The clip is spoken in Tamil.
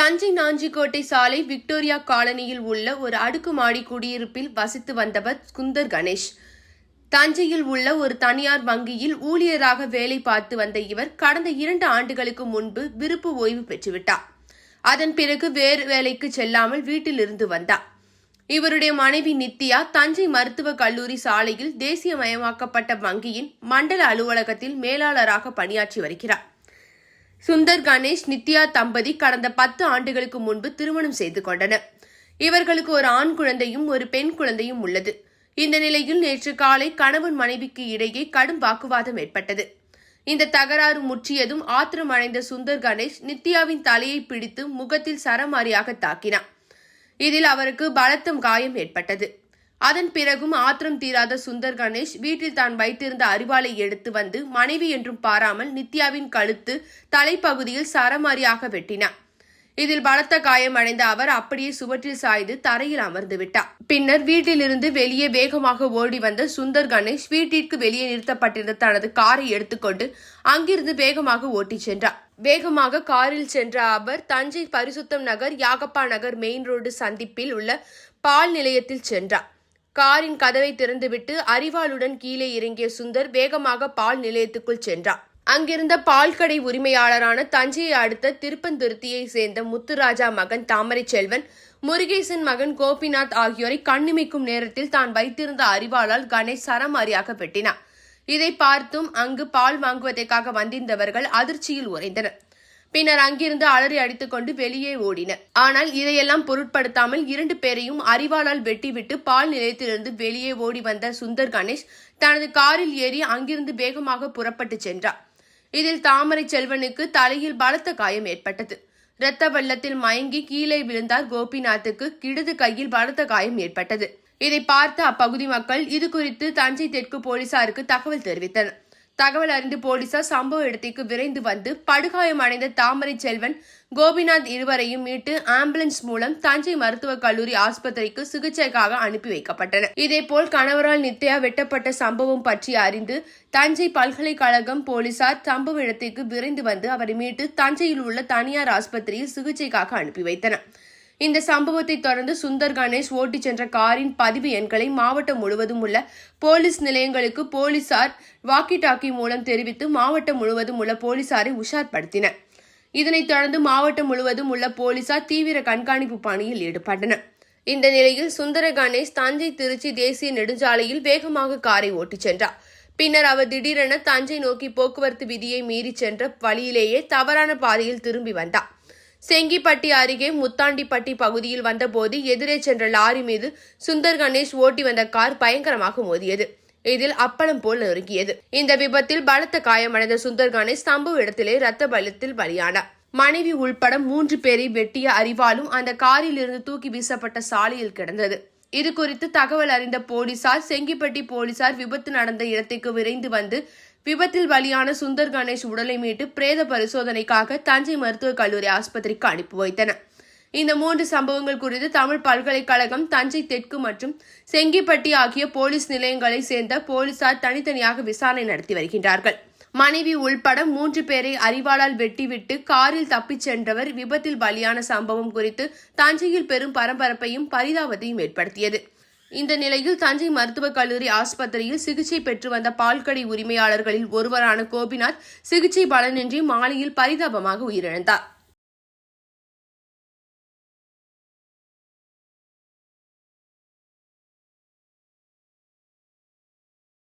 தஞ்சை நாஞ்சிக்கோட்டை சாலை விக்டோரியா காலனியில் உள்ள ஒரு அடுக்குமாடி குடியிருப்பில் வசித்து வந்தவர் சுந்தர் கணேஷ். தஞ்சையில் உள்ள ஒரு தனியார் வங்கியில் ஊழியராக வேலை பார்த்து வந்த இவர் கடந்த 2 ஆண்டுகளுக்கு முன்பு விருப்பு ஓய்வு பெற்றுவிட்டார். அதன் பிறகு வேறு வேலைக்கு செல்லாமல் வீட்டில் இருந்து வந்தார். இவருடைய மனைவி நித்யா தஞ்சை மருத்துவக் கல்லூரி சாலையில் தேசியமயமாக்கப்பட்ட வங்கியின் மண்டல அலுவலகத்தில் மேலாளராக பணியாற்றி வருகிறார். சுந்தர் கணேஷ் நித்யா தம்பதி கடந்த 10 ஆண்டுகளுக்கு முன்பு திருமணம் செய்து கொண்டனர். இவர்களுக்கு ஒரு ஆண் குழந்தையும் ஒரு பெண் குழந்தையும் உள்ளது. இந்த நிலையில் நேற்று காலை கணவன் மனைவிக்கு இடையே கடும் வாக்குவாதம் ஏற்பட்டது. இந்த தகராறு முற்றியதும் ஆத்திரமடைந்த சுந்தர் கணேஷ் நித்யாவின் தலையை பிடித்து முகத்தில் சரமாரியாக தாக்கினார். இதில் அவருக்கு பலத்த காயம் ஏற்பட்டது. அதன் பிறகும் ஆத்திரம் தீராத சுந்தர் கணேஷ் வீட்டில் தான் வைத்திருந்த அரிவாளை எடுத்து வந்து மனைவி என்றும் பாராமல் நித்யாவின் கழுத்து தலைப்பகுதியில் சரமாரியாக வெட்டினார். இதில் பலத்த காயமடைந்த அவர் அப்படியே சுவற்றில் சாய்ந்து தரையில் அமர்ந்து விட்டார். பின்னர் வீட்டிலிருந்து வெளியே வேகமாக ஓடி வந்த சுந்தர் கணேஷ் வீட்டிற்கு வெளியே நிறுத்தப்பட்டிருந்த தனது காரை எடுத்துக்கொண்டு அங்கிருந்து வேகமாக ஓட்டிச் சென்றார். வேகமாக காரில் சென்ற அவர் தஞ்சை பரிசுத்தம் நகர் யாகப்பா நகர் மெயின் ரோடு சந்திப்பில் உள்ள பால் நிலையத்தில் சென்றார். காரின் கதவை திறந்துவிட்டு அரிவாளுடன் கீழே இறங்கிய சுந்தர் வேகமாக பால் நிலையத்துக்குள் சென்றார். அங்கிருந்த பால்கடை உரிமையாளரான தஞ்சையை அடுத்த திருப்பந்துருத்தியை சேர்ந்த முத்துராஜா மகன் தாமரை செல்வன், முருகேசன் மகன் கோபிநாத் ஆகியோரை கண்ணிமைக்கும் நேரத்தில் தான் வைத்திருந்த அரிவாளால் கணேஷ் சரமாரியாக வெட்டினார். இதை பார்த்தும் அங்கு பால் வாங்குவதற்காக வந்திருந்தவர்கள் அதிர்ச்சியில் உறைந்தனர். பின்னர் அங்கிருந்து அலறி அடித்துக்கொண்டு வெளியே ஓடினர். ஆனால் இதையெல்லாம் பொருட்படுத்தாமல் 2 பேரையும் அரிவாளால் வெட்டிவிட்டு பால் நிலையத்திலிருந்து வெளியே ஓடி வந்த சுந்தர் கணேஷ் தனது காரில் ஏறி அங்கிருந்து வேகமாக புறப்பட்டு சென்றார். இதில் தாமரை செல்வனுக்கு தலையில் பலத்த காயம் ஏற்பட்டது. இரத்த வெள்ளத்தில் மயங்கி கீழே விழுந்தார். கோபிநாத்துக்கு இடது கையில் பலத்த காயம் ஏற்பட்டது. இதை பார்த்த அப்பகுதி மக்கள் இது குறித்து தஞ்சை தெற்கு போலீசாருக்கு தகவல் தெரிவித்தனர். தகவல் அறிந்து போலீசார் சம்பவ இடத்திற்கு விரைந்து வந்து படுகாயம் அடைந்த தாமரை செல்வன், கோபிநாத் இருவரையும் மீட்டு ஆம்புலன்ஸ் மூலம் தஞ்சை மருத்துவக் கல்லூரி ஆஸ்பத்திரிக்கு சிகிச்சைக்காக அனுப்பி வைக்கப்பட்டனர். இதேபோல் கணவரால் நித்யா வெட்டப்பட்ட சம்பவம் பற்றி அறிந்து தஞ்சை பல்கலைக்கழகம் போலீசார் சம்பவ இடத்திற்கு விரைந்து வந்து அவரை மீட்டு தஞ்சையில் உள்ள தனியார் ஆஸ்பத்திரியில் சிகிச்சைக்காக அனுப்பி வைத்தனர். இந்த சம்பவத்தை தொடர்ந்து சுந்தர் கணேஷ் ஓட்டிச் சென்ற காரின் பதிவு எண்களை மாவட்டம் முழுவதும் உள்ள போலீஸ் நிலையங்களுக்கு போலீசார் வாக்கி டாக்கி மூலம் தெரிவித்து மாவட்டம் முழுவதும் உள்ள போலீசாரை உஷார்படுத்தினர். இதனைத் தொடர்ந்து மாவட்டம் முழுவதும் உள்ள போலீசார் தீவிர கண்காணிப்பு பணியில் ஈடுபட்டனர். இந்த நிலையில் சுந்தர கணேஷ் தஞ்சை திருச்சி தேசிய நெடுஞ்சாலையில் வேகமாக காரை ஓட்டிச் சென்றார். பின்னர் அவர் திடீரென தஞ்சை நோக்கி போக்குவரத்து விதியை மீறி சென்ற வழியிலேயே தவறான பாதையில் திரும்பி வந்தார். செங்கிப்பட்டி அருகே முத்தாண்டிப்பட்டி பகுதியில் வந்தபோது எதிரே சென்ற லாரி மீது சுந்தர் கணேஷ் ஓட்டி வந்த கார் பயங்கரமாக மோதியது. இதில் அப்பளம் போல் நொறுங்கியது. இந்த விபத்தில் பலத்த காயமடைந்த சுந்தர் கணேஷ் சம்பவ இடத்திலே இரத்த வெள்ளத்தில் பலியானார். மனைவி உள்பட 3 பேரை வெட்டிய அரிவாளும் அந்த காரில் இருந்து தூக்கி வீசப்பட்ட சாலையில் கிடந்தது. இது குறித்து தகவல் அறிந்த போலீசார் செங்கிப்பட்டி போலீசார் விபத்து நடந்த இடத்திற்கு விரைந்து வந்து விபத்தில் பலியான சுந்தர் கணேஷ் உடலை மீட்டு பிரேத பரிசோதனைக்காக தஞ்சை மருத்துவக் கல்லூரி ஆஸ்பத்திரிக்கு அனுப்பி வைத்தனர். இந்த 3 சம்பவங்கள் குறித்து தமிழ் பல்கலைக்கழகம், தஞ்சை தெற்கு மற்றும் செங்கிப்பட்டி ஆகிய போலீஸ் நிலையங்களை சேர்ந்த போலீசார் தனித்தனியாக விசாரணை நடத்தி வருகின்றார்கள். மனைவி உள்பட 3 பேரை அரிவாளால் வெட்டிவிட்டு காரில் தப்பிச் சென்றவர் விபத்தில் பலியான சம்பவம் குறித்து தஞ்சையில் பெரும் பரபரப்பையும் பரிதாபத்தையும் ஏற்படுத்தியது. இந்த நிலையில் தஞ்சை மருத்துவக் கல்லூரி ஆஸ்பத்திரியில் சிகிச்சை பெற்று வந்த பால்கடை உரிமையாளர்களில் ஒருவரான கோபிநாத் சிகிச்சை பலனின்றி மாலையில் பரிதாபமாக உயிரிழந்தார்.